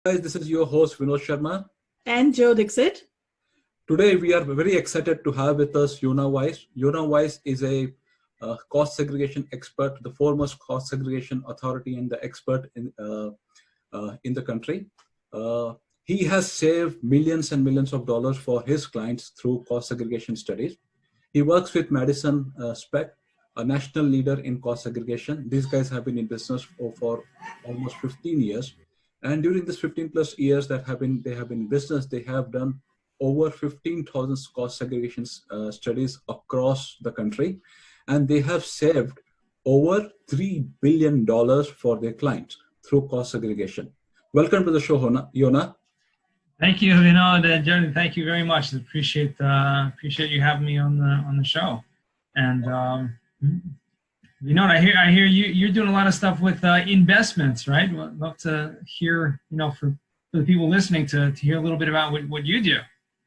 Guys, this is your host Vinod Sharma. And Joe Dixit. Today we are very excited to have with us Yona Weiss. Yona Weiss is a cost segregation expert, the foremost cost segregation authority and the expert in the country. He has saved millions and millions of dollars for his clients through cost segregation studies. He works with Madison Spec, a national leader in cost segregation. These guys have been in business for almost 15 years. And during this 15 plus years they have been in business, they have done over 15,000 cost segregation studies across the country. And they have saved over $3 billion for their clients through cost segregation. Welcome to the show, Yona. Thank you, Vinod. Jordan, thank you very much. Appreciate you having me on the show. And Vinod, I hear you're doing a lot of stuff with InBestments, right? Well, love to hear, for the people listening to hear a little bit about what you do.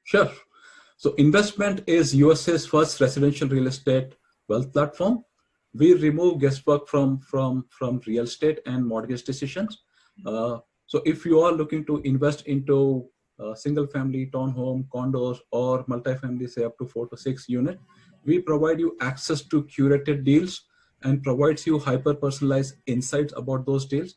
Sure. So InBestment is USA's first residential real estate wealth platform. We remove guesswork from real estate and mortgage decisions. So if you are looking to invest into single family, townhome, condos, or multifamily, say up to 4 to 6 units, we provide you access to curated deals and provides you hyper-personalized insights about those deals,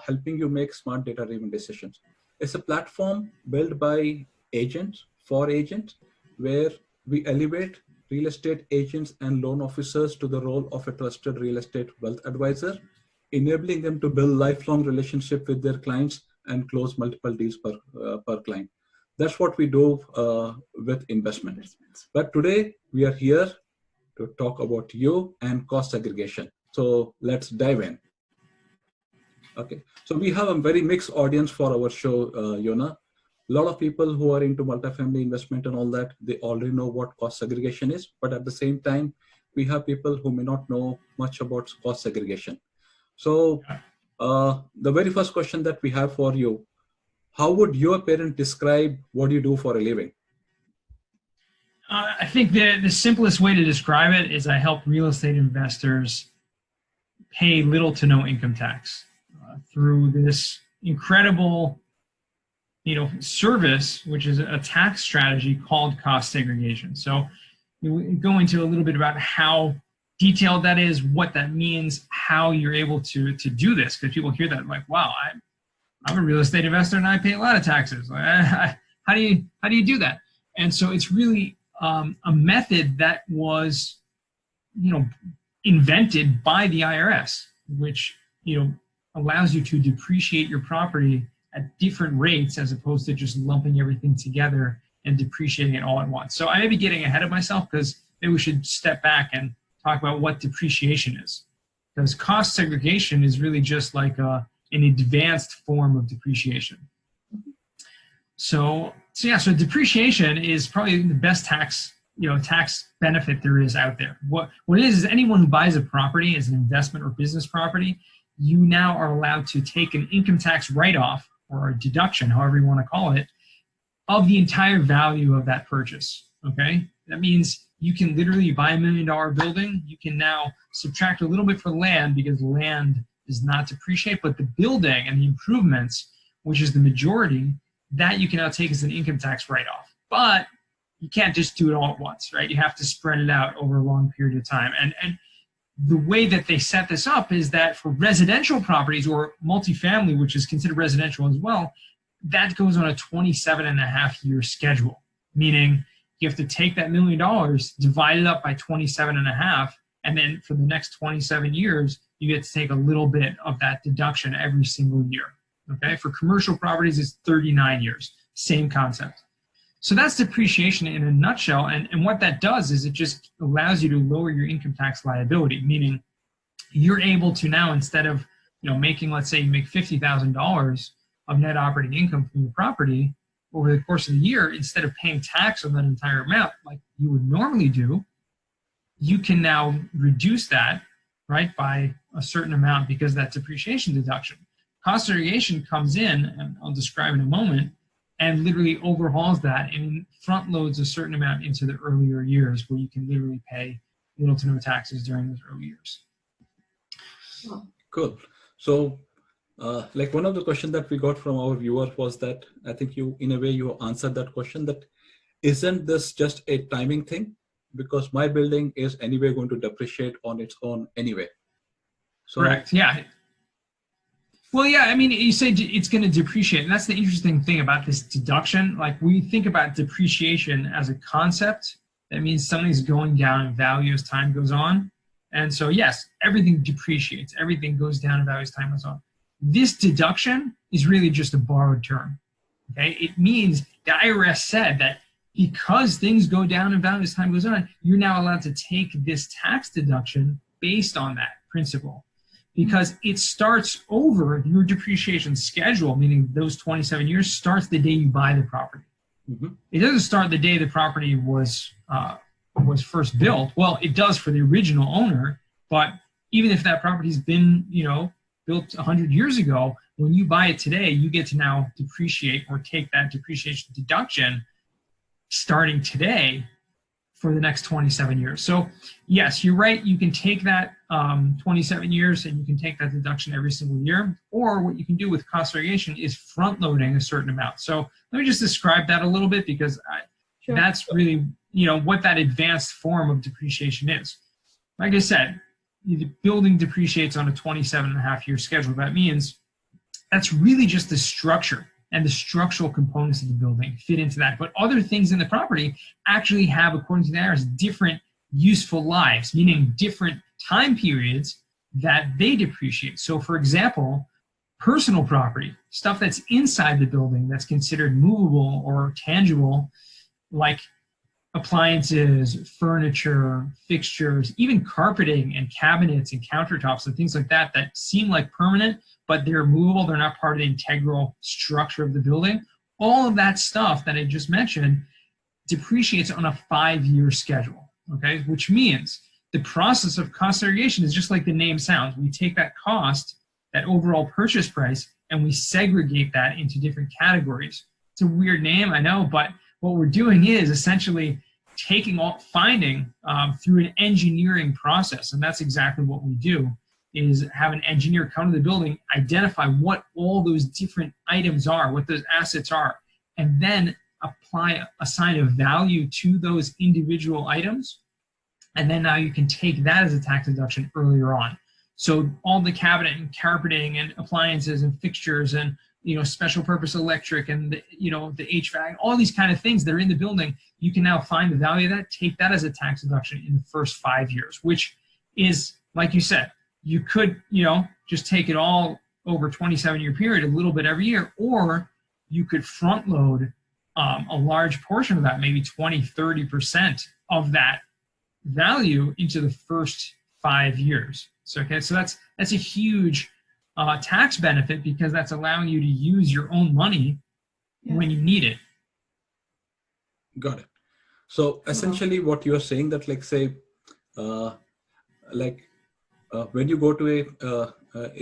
helping you make smart data-driven decisions. It's a platform built by agents for agents, where we elevate real estate agents and loan officers to the role of a trusted real estate wealth advisor, enabling them to build lifelong relationship with their clients and close multiple deals per client. That's what we do with InBestments. But today we are here to talk about you and cost segregation. So let's dive in. Okay, so we have a very mixed audience for our show, Yona. A lot of people who are into multifamily investment and all that, they already know what cost segregation is. But at the same time, we have people who may not know much about cost segregation. So the very first question that we have for you, how would your parent describe what you do for a living? I think the simplest way to describe it is I help real estate investors pay little to no income tax through this incredible, service, which is a tax strategy called cost segregation. So we go into a little bit about how detailed that is, what that means, how you're able to do this, because people hear that like, wow, I'm a real estate investor and I pay a lot of taxes. How do you do that? And so it's really a method that was, invented by the IRS, which, allows you to depreciate your property at different rates as opposed to just lumping everything together and depreciating it all at once. So I may be getting ahead of myself because maybe we should step back and talk about what depreciation is. Because cost segregation is really just like an advanced form of depreciation. So depreciation is probably the best tax benefit there is out there. What it is anyone who buys a property as an investment or business property, you now are allowed to take an income tax write-off or a deduction, however you want to call it, of the entire value of that purchase. Okay? That means you can literally buy $1 million building. You can now subtract a little bit for land because land does not depreciate, but the building and the improvements, which is the majority, that you can now take as an income tax write-off. But you can't just do it all at once, right? You have to spread it out over a long period of time. And the way that they set this up is that for residential properties or multifamily, which is considered residential as well, that goes on a 27.5-year schedule, meaning you have to take that $1 million, divide it up by 27.5, and then for the next 27 years, you get to take a little bit of that deduction every single year. Okay, for commercial properties, it's 39 years, same concept. So that's depreciation in a nutshell, and what that does is it just allows you to lower your income tax liability, meaning you're able to now, instead of making, let's say you make $50,000 of net operating income from your property over the course of the year, instead of paying tax on that entire amount like you would normally do, you can now reduce that, right, by a certain amount because that's depreciation deduction. Cost segregation comes in, and I'll describe in a moment, and literally overhauls that and front loads a certain amount into the earlier years where you can literally pay little to no taxes during those early years. Cool. So Like one of the questions that we got from our viewer was that I think you, in a way, you answered that question, that isn't this just a timing thing? Because my building is anyway going to depreciate on its own anyway. So, correct. Yeah. Well, yeah, I mean, you say it's going to depreciate, and that's the interesting thing about this deduction. Like, we think about depreciation as a concept. That means something's going down in value as time goes on. And so, yes, everything depreciates. Everything goes down in value as time goes on. This deduction is really just a borrowed term. Okay? It means the IRS said that because things go down in value as time goes on, you're now allowed to take this tax deduction based on that principle. Because it starts over your depreciation schedule, meaning those 27 years starts the day you buy the property. mm-hmm. It doesn't start the day the property was first built. Well, it does for the original owner, but even if that property's been, built 100 years ago, when you buy it today, you get to now depreciate or take that depreciation deduction starting today for the next 27 years. So yes, you're right. You can take that 27 years and you can take that deduction every single year. Or what you can do with cost segregation is front loading a certain amount. So let me just describe that a little bit, because Sure. that's really, what that advanced form of depreciation is. Like I said, the building depreciates on a 27.5-year schedule. That means that's really just the structure and the structural components of the building fit into that. But other things in the property actually have, according to the IRS, different useful lives, meaning different time periods that they depreciate. So for example, personal property, stuff that's inside the building that's considered movable or tangible, like appliances, furniture, fixtures, even carpeting and cabinets and countertops and things like that that seem like permanent, but they're movable, they're not part of the integral structure of the building. All of that stuff that I just mentioned depreciates on a 5-year schedule, okay? Which means the process of cost segregation is just like the name sounds. We take that cost, that overall purchase price, and we segregate that into different categories. It's a weird name, I know, but what we're doing is essentially finding through an engineering process, and that's exactly what we do, is have an engineer come to the building, identify what all those different items are, what those assets are, and then assign a value to those individual items, and then now you can take that as a tax deduction earlier on. So all the cabinet and carpeting and appliances and fixtures and special purpose electric and the HVAC, all these kind of things that are in the building, you can now find the value of that, take that as a tax deduction in the first 5 years, which is, like you said, you could, just take it all over a 27-year period, a little bit every year, or you could front load a large portion of that, maybe 20, 30% of that value into the first 5 years. So, okay, so that's a huge tax benefit, because that's allowing you to use your own money when you need it. Got it. So essentially what you're saying that, like, say, when you go to a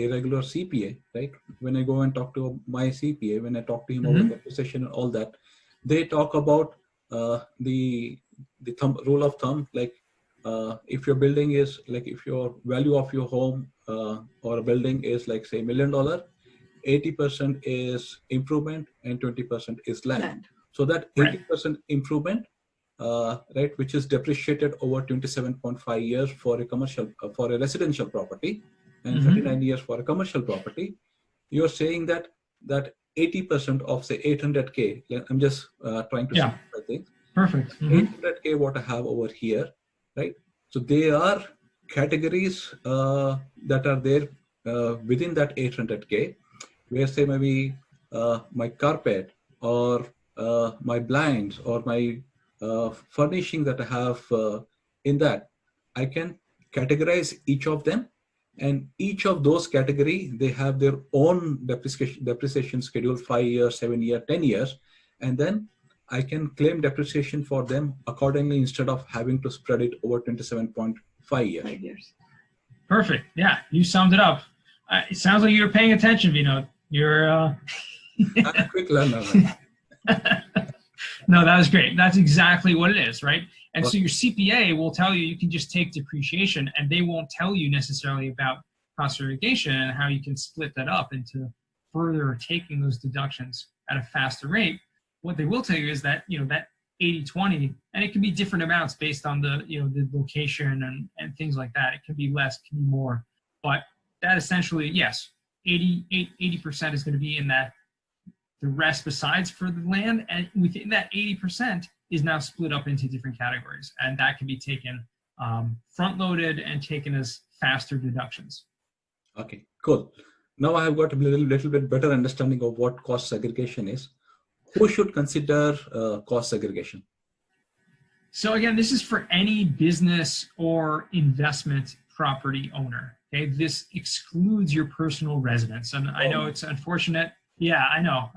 regular CPA, right? When I go and talk to my CPA, when I talk to him about depreciation and all that, they talk about the rule of thumb, like if your building is, like, if your value of your home or a building is, like, say, $1 million, 80% is improvement and 20% is land. So that 80% improvement, right, which is depreciated over 27.5 years for a commercial, for a residential property, and 39 years for a commercial property, you're saying that 80% of, say, 800K, I'm just trying to simplify things. Perfect. 800K what I have over here, right? So they are categories that are there within that 800K, where, say, maybe my carpet or my blinds or my furnishing that I have in that, I can categorize each of them, and each of those category, they have their own depreciation schedule, 5 years, 7 years, 10 years, and then I can claim depreciation for them accordingly instead of having to spread it over 27.5 years. 5 years. Perfect. Yeah, you summed it up. It sounds like you're paying attention, Vinod. You're I'm a quick learner. No, that was great. That's exactly what it is, right? And so your CPA will tell you can just take depreciation, and they won't tell you necessarily about cost segregation and how you can split that up into further taking those deductions at a faster rate, what they will tell you is that, that 80-20, and it can be different amounts based on the, the location and things like that. It can be less, it can be more, but that essentially, yes, 80% is going to be in that. The rest besides for the land, and within that 80% is now split up into different categories, and that can be taken front-loaded and taken as faster deductions. Okay, cool. Now I have got a little bit better understanding of what cost segregation is. Who should consider cost segregation? So again, this is for any business or investment property owner. Okay, this excludes your personal residence, and I know it's unfortunate. Yeah, I know.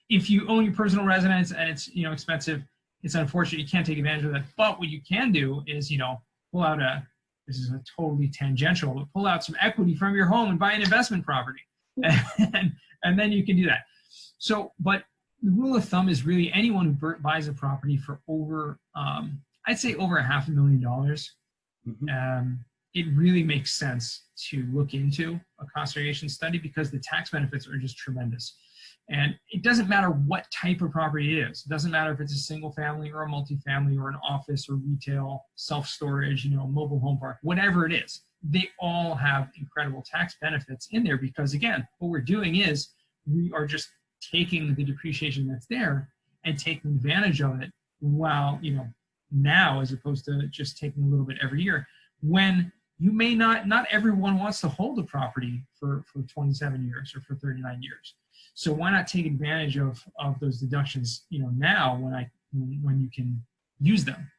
If you own your personal residence and it's expensive, it's unfortunate you can't take advantage of that. But what you can do is pull out this is a totally tangential, but pull out some equity from your home and buy an investment property, and then you can do that. So, but the rule of thumb is really anyone who buys a property for over, I'd say over $500,000. Mm-hmm. It really makes sense to look into a cost segregation study because the tax benefits are just tremendous. And it doesn't matter what type of property it is. It doesn't matter if it's a single family or a multifamily or an office or retail, self-storage, mobile home park, whatever it is. They all have incredible tax benefits in there because, again, what we're doing is we are just taking the depreciation that's there and taking advantage of it while, now as opposed to just taking a little bit every year. When you may not everyone wants to hold a property for 27 years or for 39 years. So why not take advantage of those deductions, now when you can use them?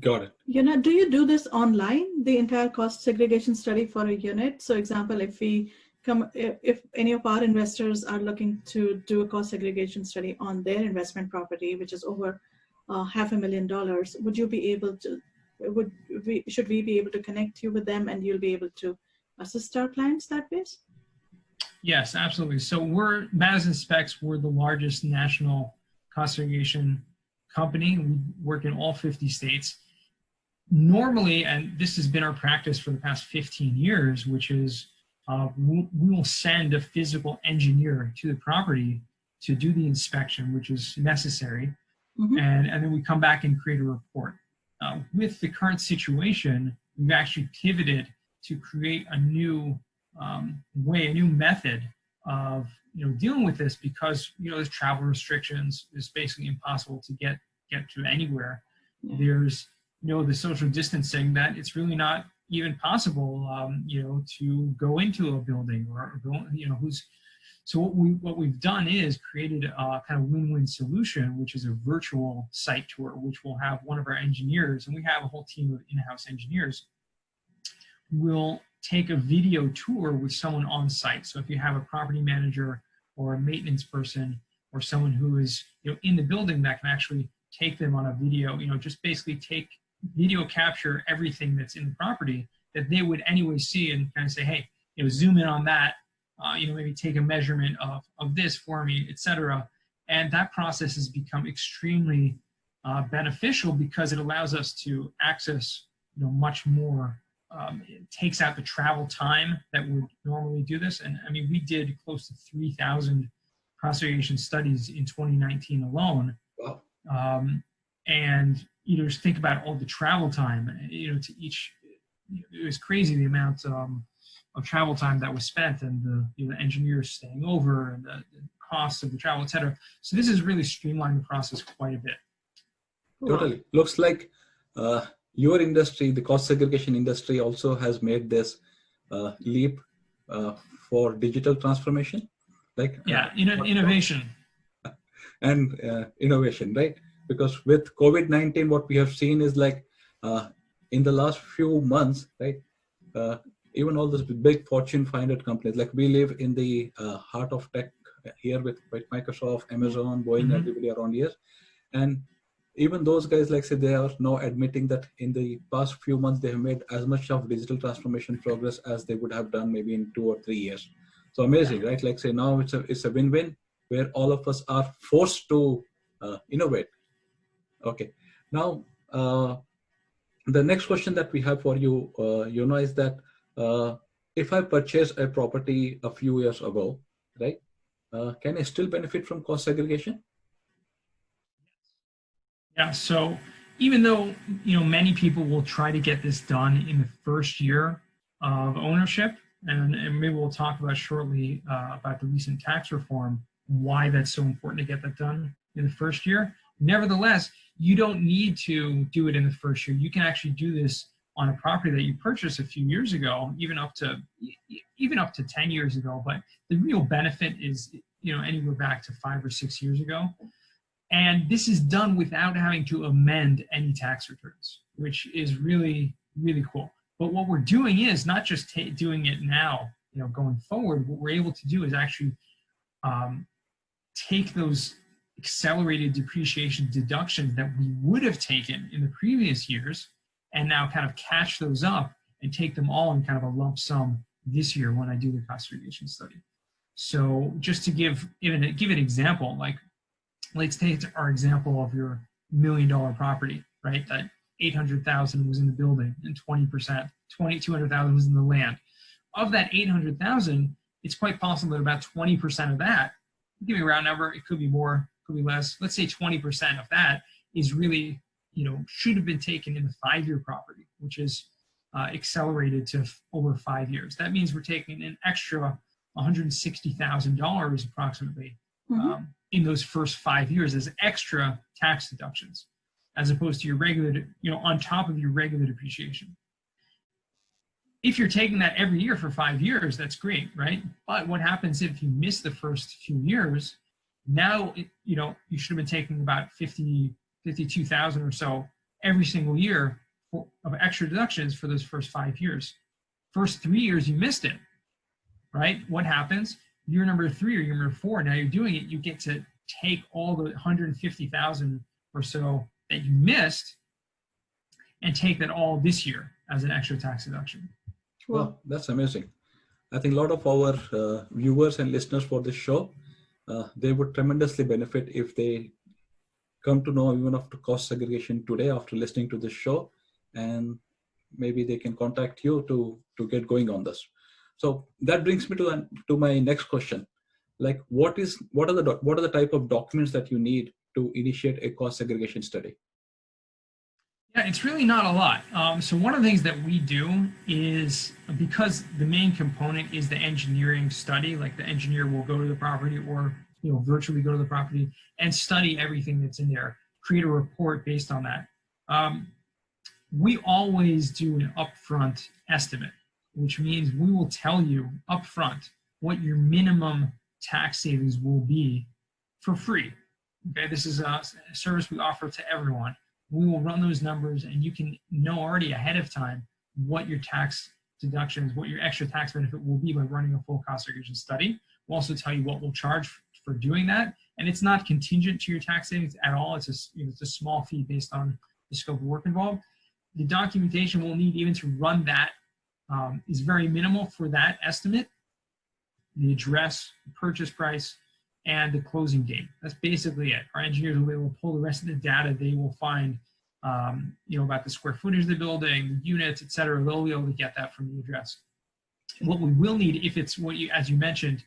Got it. Do you do this online, the entire cost segregation study for a unit? So example, if any of our investors are looking to do a cost segregation study on their investment property, which is over $500,000, would you be able to, should we be able to connect you with them and you'll be able to assist our clients that way? Yes, absolutely. So Madison Specs, we're the largest national cost segregation company. We work in all 50 states. Normally, and this has been our practice for the past 15 years, which is we will send a physical engineer to the property to do the inspection, which is necessary. Mm-hmm. And then we come back and create a report. With the current situation, we've actually pivoted to create a new a new method of dealing with this because there's travel restrictions. It's basically impossible to get to anywhere. Yeah. There's the social distancing that it's really not even possible to go into a building or go So what we've done is created a kind of win-win solution, which is a virtual site tour, which will have one of our engineers, and we have a whole team of in-house engineers, will take a video tour with someone on site. So if you have a property manager or a maintenance person or someone who is in the building that can actually take them on a video, just basically video capture everything that's in the property that they would anyway see and kind of say, hey, zoom in on that. Maybe take a measurement of this for me, etc. And that process has become extremely beneficial because it allows us to access, much more. It takes out the travel time that would normally do this. And I mean, we did close to 3,000 cost segregation studies in 2019 alone. Wow. And just think about all the travel time. To each, it was crazy the amount of travel time that was spent and the engineers staying over and the costs of the travel, et cetera. So this has really streamlined the process quite a bit. Totally. Looks like your industry, the cost segregation industry, also has made this leap for digital transformation. Innovation. And innovation, right? Because with COVID-19, what we have seen is in the last few months, right? Even all those big Fortune 500 companies, we live in the heart of tech here with Microsoft, Amazon, Boeing, mm-hmm. Everybody around here. And even those guys, they are now admitting that in the past few months, they have made as much of digital transformation progress as they would have done maybe in 2 or 3 years. So amazing, right? Now it's a win-win where all of us are forced to innovate. Okay. Now, the next question that we have for you, is that if I purchased a property a few years ago, right, can I still benefit from cost segregation? Yeah, so even though many people will try to get this done in the first year of ownership, and maybe we'll talk about shortly about the recent tax reform, why that's so important to get that done in the first year. Nevertheless, you don't need to do it in the first year. You can actually do this on a property that you purchased a few years ago, even up to 10 years ago. But the real benefit is anywhere back to 5 or 6 years ago. And this is done without having to amend any tax returns, which is really, really cool. But what we're doing is not just doing it now, going forward. What we're able to do is actually take those accelerated depreciation deductions that we would have taken in the previous years and now kind of catch those up and take them all in kind of a lump sum this year when I do the cost segregation study. So just to give an example, like, let's take our example of your $1 million property, right? That 800,000 was in the building and 200,000 was in the land. Of that 800,000, it's quite possible that about 20% of that, give me a round number, it could be more, could be less. Let's say 20% of that is really, should have been taken in the 5-year property, which is accelerated to over 5 years. That means we're taking an extra $160,000 approximately in those first 5 years as extra tax deductions, as opposed to your regular, on top of your regular depreciation. If you're taking that every year for 5 years, that's great, right? But what happens if you miss the first few years? Now, you should have been taking about 52,000 or so every single year of extra deductions for those first 5 years. First 3 years, you missed it, right? What happens? Year number 3 or year number 4, now you're doing it, you get to take all the 150,000 or so that you missed and take that all this year as an extra tax deduction. Well, that's amazing. I think a lot of our viewers and listeners for this show, they would tremendously benefit if they come to know even of the cost segregation today after listening to this show, and maybe they can contact you to get going on this. So that brings me to my next question. Like, what are the type of documents that you need to initiate a cost segregation study? Yeah, it's really not a lot. So one of the things that we do is, because the main component is the engineering study, like the engineer will go to the property or virtually go to the property and study everything that's in there, create a report based on that. We always do an upfront estimate, which means we will tell you upfront what your minimum tax savings will be for free. Okay, this is a service we offer to everyone. We will run those numbers and you can know already ahead of time what your tax deductions, what your extra tax benefit will be by running a full cost segregation study. We'll also tell you what we'll charge for doing that. And it's not contingent to your tax savings at all. It's a small fee based on the scope of work involved. The documentation we'll need even to run that is very minimal for that estimate. The address, the purchase price, and the closing date. That's basically it. Our engineers will be able to pull the rest of the data. They will find, about the square footage of the building, the units, et cetera. They'll be able to get that from the address. What we will need, if it's as you mentioned,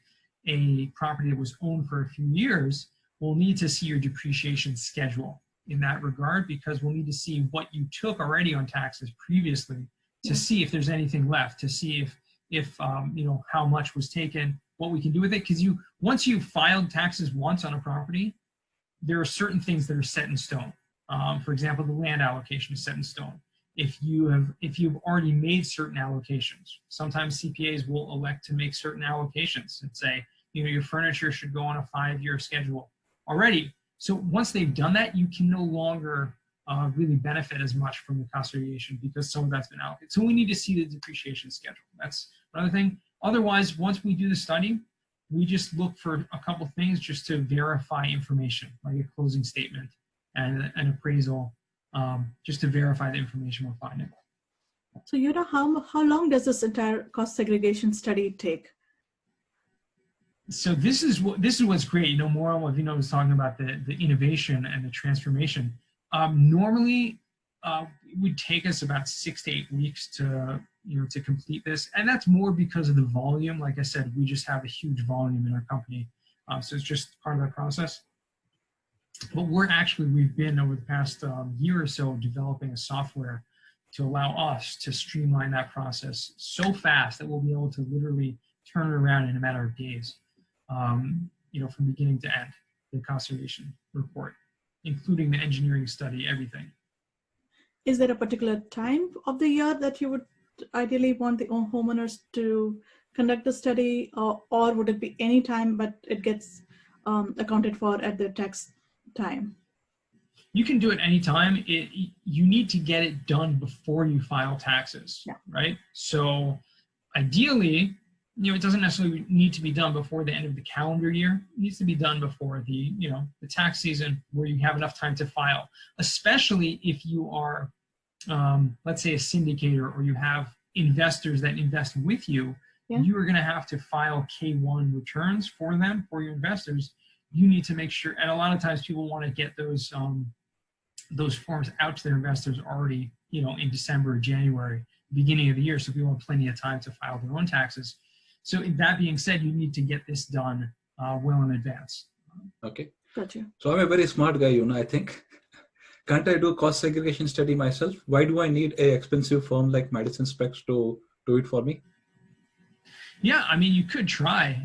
a property that was owned for a few years, we'll need to see your depreciation schedule in that regard, because we'll need to see what you took already on taxes previously to see if there's anything left, to see if how much was taken, what we can do with it. Because once you've filed taxes once on a property, there are certain things that are set in stone. For example, the land allocation is set in stone. If you've already made certain allocations, sometimes CPAs will elect to make certain allocations and say, your furniture should go on a 5-year schedule already. So once they've done that, you can no longer really benefit as much from the cost segregation because some of that's been allocated. So we need to see the depreciation schedule. That's another thing. Otherwise, once we do the study, we just look for a couple things just to verify information, like a closing statement and an appraisal, just to verify the information we're finding. So how long does this entire cost segregation study take? So this is what's great. More on what Vino was talking about, the innovation and the transformation. Normally, it would take us about 6 to 8 weeks to to complete this. And that's more because of the volume. Like I said, we just have a huge volume in our company. So it's just part of that process. But we've been over the past year or so developing a software to allow us to streamline that process so fast that we'll be able to literally turn it around in a matter of days, from beginning to end, the conservation report, including the engineering study, everything. Is there a particular time of the year that you would ideally want the homeowners to conduct the study, or would it be any time, but it gets accounted for at the tax time? You can do it anytime. You need to get it done before you file taxes, right? So ideally, it doesn't necessarily need to be done before the end of the calendar year. It needs to be done before the tax season, where you have enough time to file, especially if you are, let's say, a syndicator, or you have investors that invest with you. You are going to have to file K-1 returns for them, for your investors. You need to make sure, and a lot of times people want to get those forms out to their investors already, in December or January, beginning of the year, so people have plenty of time to file their own taxes. So that being said, you need to get this done well in advance. Okay. Gotcha. So I'm a very smart guy, I think. Can't I do cost segregation study myself? Why do I need a expensive firm like Madison Specs to do it for me? Yeah, I mean, you could try.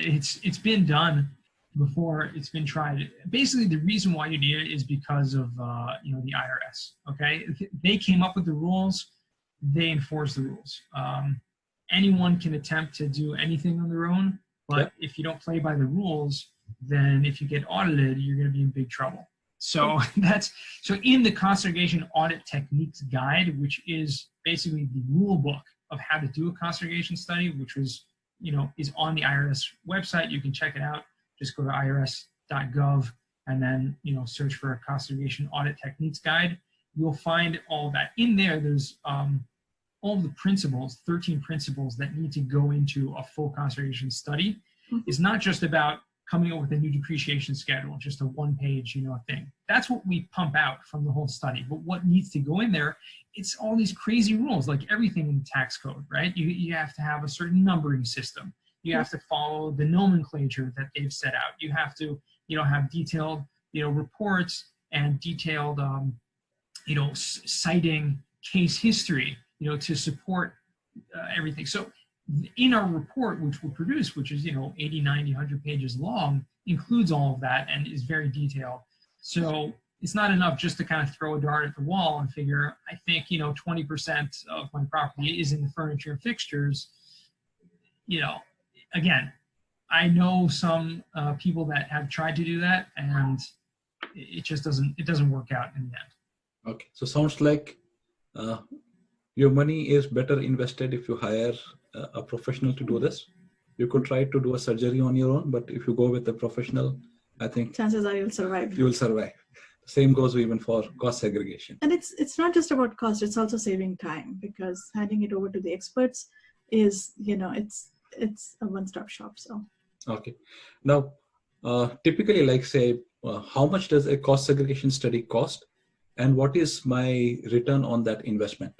It's been done before. It's been tried. Basically, the reason why you need it is because of the IRS. Okay, they came up with the rules. They enforce the rules. Anyone can attempt to do anything on their own, but if you don't play by the rules, then if you get audited, you're going to be in big trouble. So in the conservation audit techniques guide, which is basically the rule book of how to do a conservation study, which was, is on the IRS website. You can check it out. Just go to irs.gov and then, search for a conservation audit techniques guide. You'll find all that in there. There's all the principles, 13 principles that need to go into a full conservation study. It's not just about coming up with a new depreciation schedule, just a one-page, thing. That's what we pump out from the whole study. But what needs to go in there, it's all these crazy rules, like everything in the tax code, right? You have to have a certain numbering system. You have to follow the nomenclature that they've set out. You have to, have detailed, reports and detailed, citing case history, to support everything. So in our report, which we'll produce, which is, 80, 90, 100 pages long, includes all of that and is very detailed. So it's not enough just to kind of throw a dart at the wall and figure, I think, 20% of my property is in the furniture and fixtures. Again, I know some people that have tried to do that, and it just doesn't work out in the end. Okay, so sounds like your money is better invested if you hire a professional to do this. You could try to do a surgery on your own, but if you go with a professional, I think chances are you'll survive. You will survive. The same goes even for cost segregation. And it's not just about cost; it's also saving time, because handing it over to the experts is, it's a one-stop shop. So. Okay. Now, typically, like say, how much does a cost segregation study cost, and what is my return on that investment?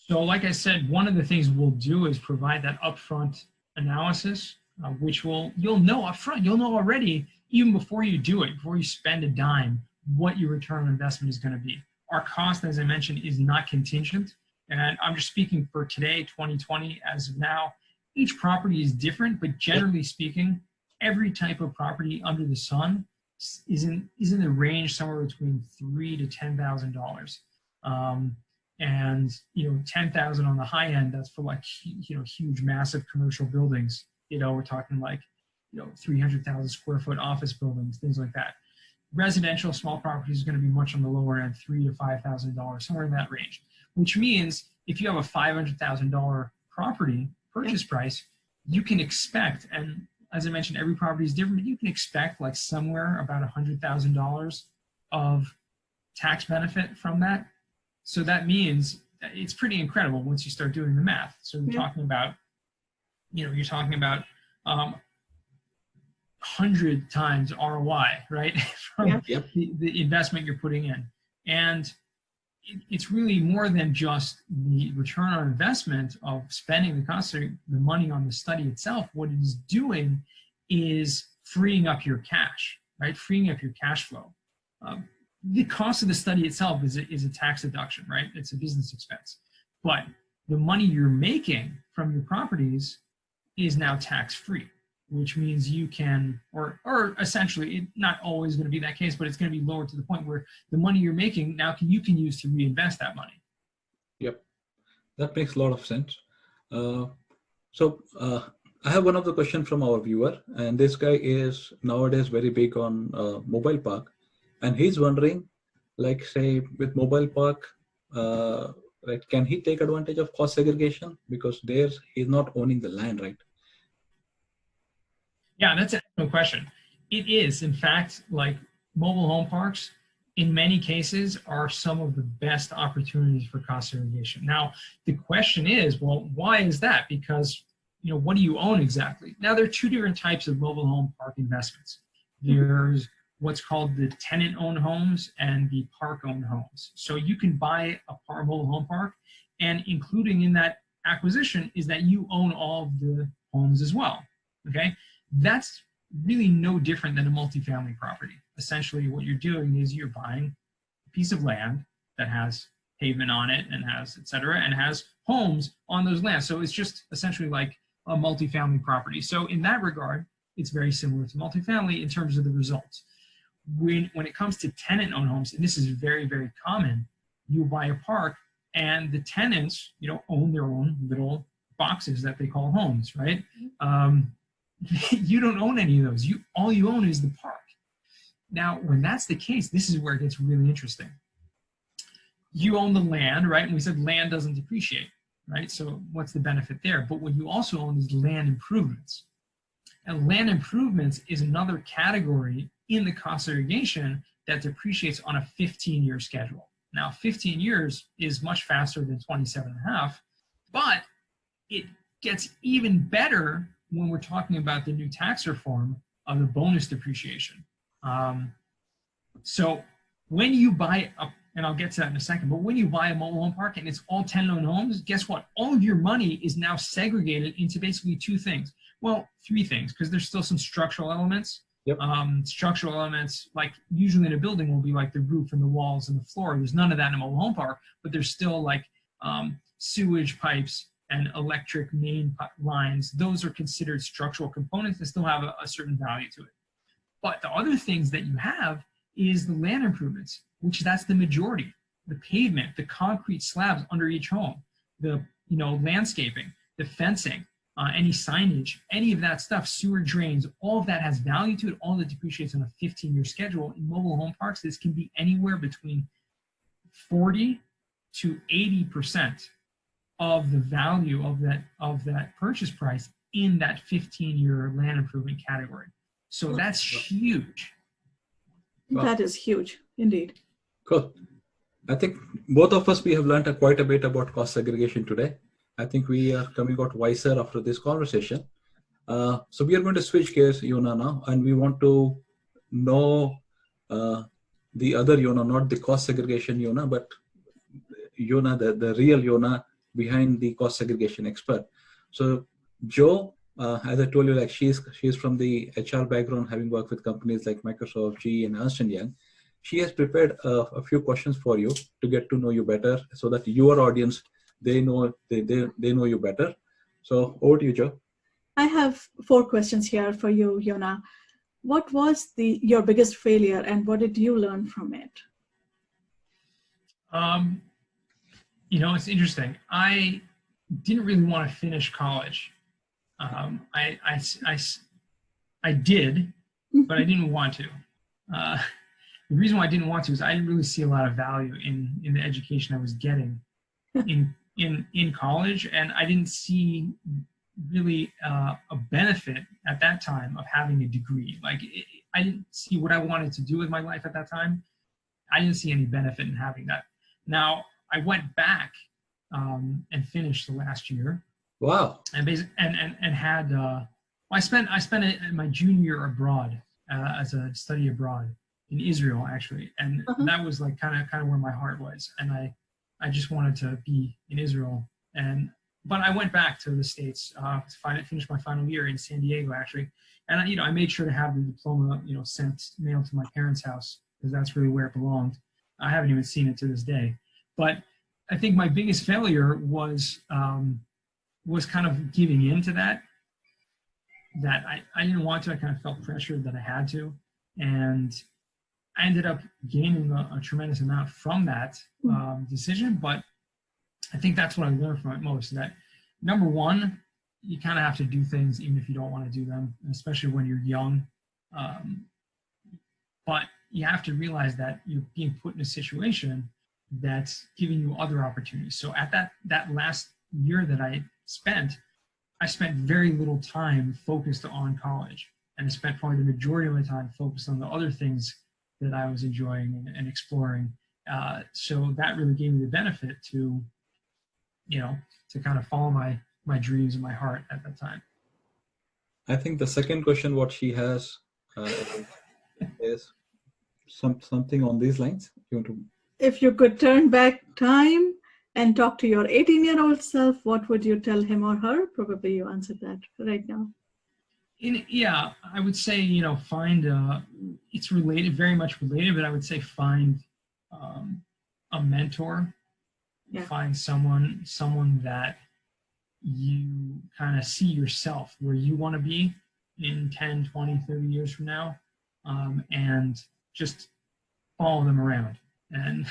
So like I said, one of the things we'll do is provide that upfront analysis, which you'll know upfront. You'll know already, even before you do it, before you spend a dime, what your return on investment is going to be. Our cost, as I mentioned, is not contingent. And I'm just speaking for today, 2020, as of now. Each property is different, but generally speaking, every type of property under the sun is in the range somewhere between $3,000 to $10,000. And $10,000 on the high end, that's for like huge, massive commercial buildings. We're talking like 300,000 square foot office buildings, things like that. Residential small properties is going to be much on the lower end, $3,000 to $5,000, somewhere in that range. Which means if you have a $500,000 property purchase price, you can expect, and as I mentioned, every property is different, but you can expect like somewhere about $100,000 of tax benefit from that. So that means it's pretty incredible once you start doing the math. So you're talking about, 100 times ROI, right? From the investment you're putting in. And it's really more than just the return on investment of spending the money on the study itself. What it is doing is freeing up your cash, right? Freeing up your cash flow. The cost of the study itself is a tax deduction, right? It's a business expense. But the money you're making from your properties is now tax-free, which means you can, or essentially, it's not always going to be that case, but it's going to be lower to the point where the money you're making now you can use to reinvest that money. Yep, that makes a lot of sense. I have one of the questions from our viewer, and this guy is nowadays very big on mobile park, and he's wondering, like, say, with mobile park, right, can he take advantage of cost segregation because he's not owning the land, right? Yeah, that's an excellent question. It is, in fact, like mobile home parks, in many cases, are some of the best opportunities for cost segregation. Now, the question is, well, why is that? Because, what do you own exactly? Now, there are two different types of mobile home park investments. There's what's called the tenant-owned homes and the park-owned homes. So you can buy a mobile home park, and including in that acquisition is that you own all of the homes as well, okay? That's really no different than a multifamily property. Essentially, what you're doing is you're buying a piece of land that has pavement on it and has et cetera, and has homes on those lands. So it's just essentially like a multifamily property. So in that regard, it's very similar to multifamily in terms of the results. When it comes to tenant-owned homes, and this is very, very common, you buy a park and the tenants, own their own little boxes that they call homes, right? You don't own any of those. All you own is the park. Now, when that's the case, this is where it gets really interesting. You own the land, right? And we said land doesn't depreciate, right? So what's the benefit there? But what you also own is land improvements. And land improvements is another category in the cost segregation that depreciates on a 15-year schedule. Now, 15 years is much faster than 27.5, but it gets even better when we're talking about the new tax reform of the bonus depreciation. So when you buy and I'll get to that in a second, but when you buy a mobile home park and it's all tenant-owned homes, guess what? All of your money is now segregated into basically two things. Well, three things, because there's still some structural elements. Yep. Structural elements, like usually in a building, will be like the roof and the walls and the floor. There's none of that in a mobile home park, but there's still like sewage pipes and electric main lines. Those are considered structural components that still have a certain value to it. But the other things that you have is the land improvements, which that's the majority. The pavement, the concrete slabs under each home, the landscaping, the fencing, any signage, any of that stuff, sewer drains, all of that has value to it. All that depreciates on a 15-year schedule. In mobile home parks, this can be anywhere between 40 to 80% of the value of that purchase price in that 15-year land improvement category. So that's huge. That is huge, indeed. Cool. I think both of us, we have learned quite a bit about cost segregation today. I think we are coming out wiser after this conversation. So we are going to switch gears, Yona, now, and we want to know the other Yona, not the cost segregation Yona, but Yona, the real Yona behind the cost segregation expert. So Jo, as I told you, like she's from the HR background, having worked with companies like Microsoft, GE, and Ernst & Young. She has prepared a few questions for you to get to know you better, so that your audience, they know you better. So over to you, Jo. I have 4 questions here for you, Yona. What was your biggest failure, and what did you learn from it? It's interesting. I didn't really want to finish college. I did, but I didn't want to. The reason why I didn't want to is I didn't really see a lot of value in the education I was getting in college, and I didn't see really a benefit at that time of having a degree. Like I didn't see what I wanted to do with my life at that time. I didn't see any benefit in having that. Now I went back and finished the last year. Wow. And had I spent my junior year abroad as a study abroad. in Israel actually, and that was like kind of where my heart was, and I just wanted to be in Israel, but I went back to the States to finish my final year in San Diego actually, and I made sure to have the diploma mailed to my parents' house because that's really where it belonged. I haven't even seen it to this day, but I think my biggest failure was kind of giving in to that I didn't want to. I kind of felt pressured that I had to, and I ended up gaining a tremendous amount from that decision. But I think that's what I learned from it most, that number one, you kind of have to do things even if you don't want to do them, especially when you're young. But you have to realize that you're being put in a situation that's giving you other opportunities. So at that last year that I spent very little time focused on college, and I spent probably the majority of my time focused on the other things that I was enjoying and exploring. So that really gave me the benefit to kind of follow my dreams and my heart at that time. I think the second question, what she has is something on these lines. You want to? If you could turn back time and talk to your 18-year-old self, what would you tell him or her? Probably you answered that right now. I would say, find, it's related, very much related, but I would say find a mentor, find someone that you kind of see yourself where you want to be in 10, 20, 30 years from now, and just follow them around and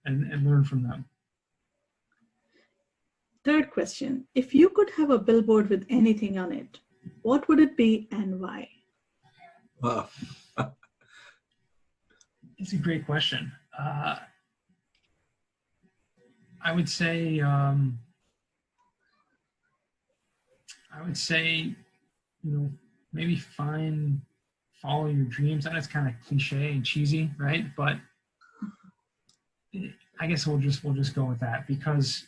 learn from them. Third question, if you could have a billboard with anything on it, what would it be and why? Wow. It's a great question. I would say, maybe follow your dreams. And it's kind of cliche and cheesy, right? But I guess we'll just go with that, because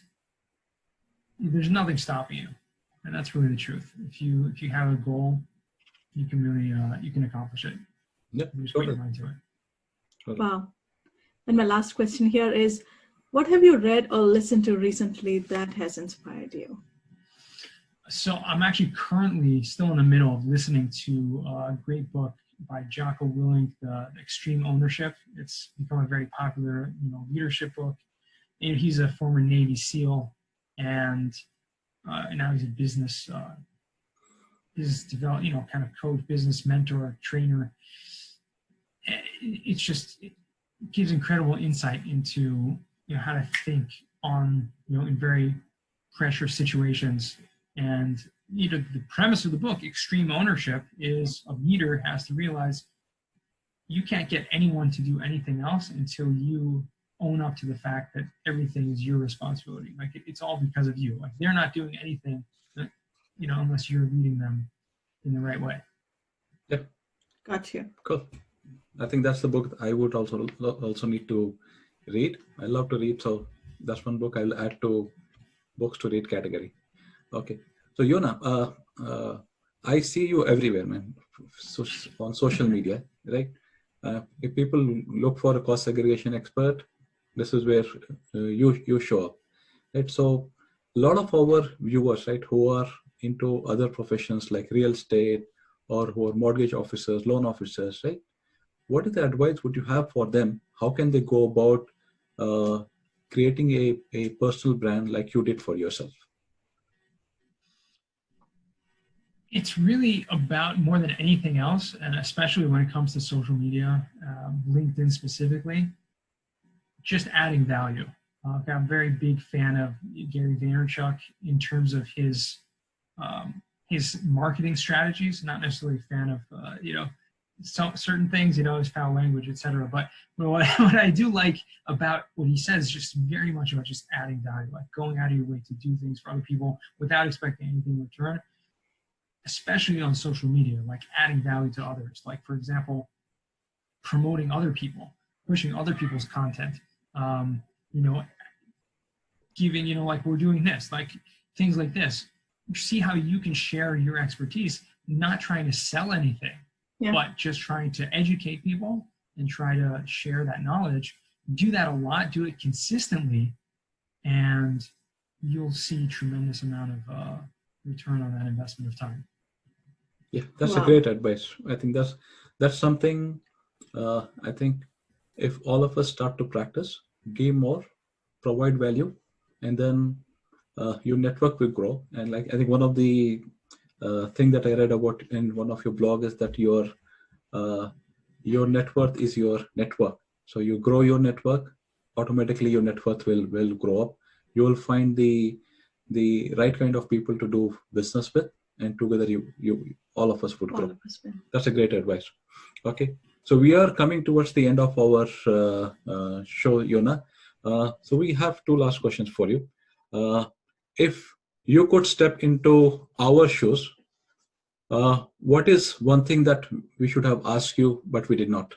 there's nothing stopping you, and that's really the truth. If you have a goal, you can really you can accomplish it. Yep. You just put your mind to it. Wow. And my last question here is, what have you read or listened to recently that has inspired you? So I'm actually currently still in the middle of listening to a great book by Jocko Willink, The Extreme Ownership. It's become a very popular, leadership book. And he's a former Navy SEAL, and now he's a business, kind of coach, business mentor, trainer. It gives incredible insight into, how to think on, in very pressure situations. And the premise of the book, Extreme Ownership, is a leader has to realize you can't get anyone to do anything else until you own up to the fact that everything is your responsibility. Like it's all because of you. Like they're not doing anything, unless you're leading them in the right way. Yeah. Gotcha. Cool. I think that's the book I would also need to read. I love to read, so that's one book I'll add to books to read category. Okay. So Yona, I see you everywhere, man. On social media, right? If people look for a cost segregation expert, this is where you show up, right? So a lot of our viewers, right, who are into other professions like real estate or who are mortgage officers, loan officers, right? What is the advice would you have for them? How can they go about creating a personal brand like you did for yourself? It's really about, more than anything else, and especially when it comes to social media, LinkedIn specifically, just adding value. I'm a very big fan of Gary Vaynerchuk in terms of his marketing strategies. Not necessarily a fan of certain things, his foul language, etc. But what I do like about what he says is just very much about just adding value, like going out of your way to do things for other people without expecting anything in return. Especially on social media, like adding value to others. Like, for example, promoting other people, pushing other people's content, giving, like we're doing this, like things like this. See how you can share your expertise, not trying to sell anything, but just trying to educate people and try to share that knowledge. Do that a lot, do it consistently, and you'll see tremendous amount of return on that investment of time. Yeah, that's a Wow. great advice. I think that's something. I think if all of us start to practice, give more, provide value, and then your network will grow. And like I think one of the thing that I read about in one of your blog is that your net worth is your network. So you grow your network, automatically your net worth will grow up. You will find the right kind of people to do business with, and together you all of us would All grow. of us will. That's a great advice. Okay, so we are coming towards the end of our show, Yona. So we have two last questions for you. If you could step into our shoes, what is one thing that we should have asked you but we did not?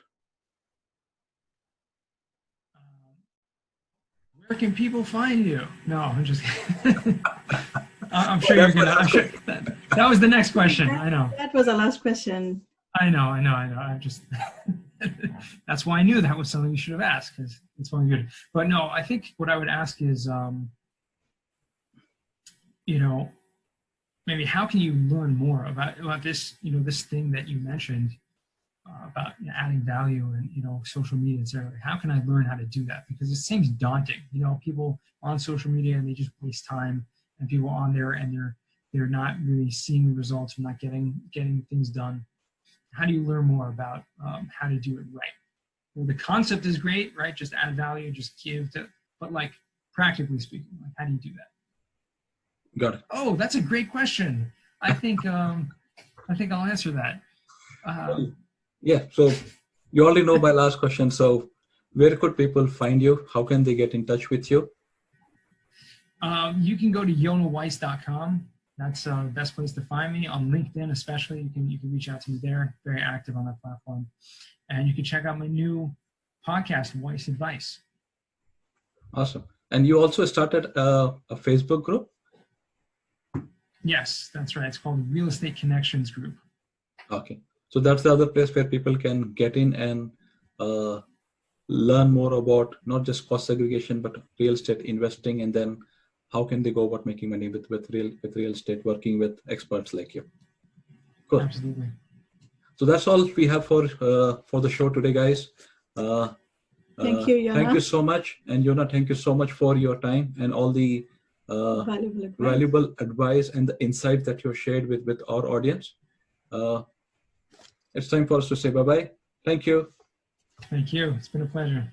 Where can people find you? No, I'm just kidding. I'm sure you're gonna. I'm sure that was the next question. I know. That was our last question. I know. I just. That's why I knew that was something you should have asked, because it's only good. But no, I think what I would ask is, maybe how can you learn more about this, this thing that you mentioned about adding value and social media, etc. How can I learn how to do that? Because it seems daunting. People on social media and they just waste time, and people on there and they're not really seeing the results, and not getting things done. How do you learn more about how to do it right? Well, the concept is great, right? Just add value, just give to, but like practically speaking, like how do you do that? Got it. Oh, that's a great question. I think I'll answer that. Yeah, so you already know my last question. So where could people find you? How can they get in touch with you? You can go to yonaweiss.com. That's the best place to find me. On LinkedIn especially, you can reach out to me there. Very active on that platform. And you can check out my new podcast, Weiss Advice. Awesome. And you also started a Facebook group? Yes, that's right. It's called Real Estate Connections Group. Okay. So that's the other place where people can get in and learn more about not just cost segregation, but real estate investing, and then how can they go about making money with real estate, working with experts like you. Cool. Absolutely. So that's all we have for the show today, guys. Thank you, Yona. Thank you so much. And Yona, thank you so much for your time and all the valuable advice and the insight that you shared with our audience. It's time for us to say bye-bye. Thank you. Thank you. It's been a pleasure.